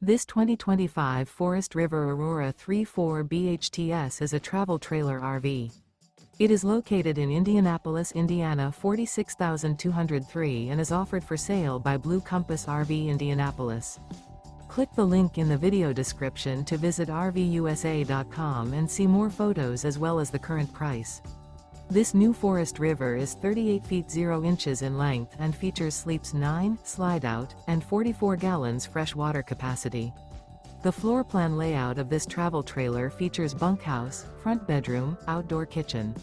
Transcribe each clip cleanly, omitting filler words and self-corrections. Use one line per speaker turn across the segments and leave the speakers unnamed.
This 2025 Forest River Aurora 3.4 BHTS is a travel trailer RV. It is located in Indianapolis, Indiana 46203 and is offered for sale by Blue Compass RV Indianapolis. Click the link in the video description to visit RVUSA.com and see more photos as well as the current price. This new Forest River is 38 feet 0 inches in length and features sleeps 9, slide-out, and 44 gallons fresh water capacity. The floor plan layout of this travel trailer features bunkhouse, front bedroom, outdoor kitchen.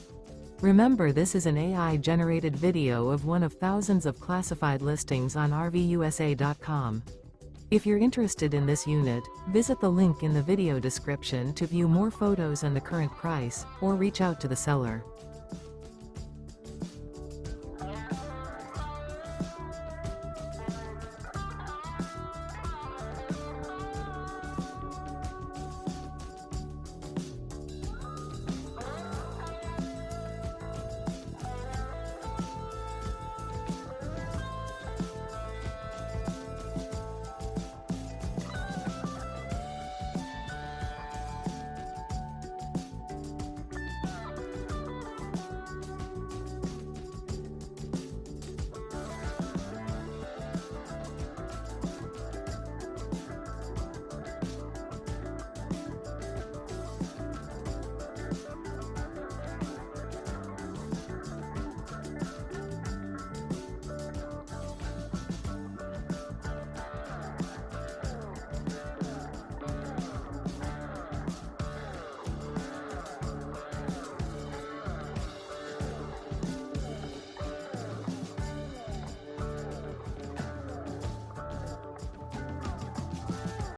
Remember, this is an AI-generated video of one of thousands of classified listings on RVUSA.com. If you're interested in this unit, visit the link in the video description to view more photos and the current price, or reach out to the seller.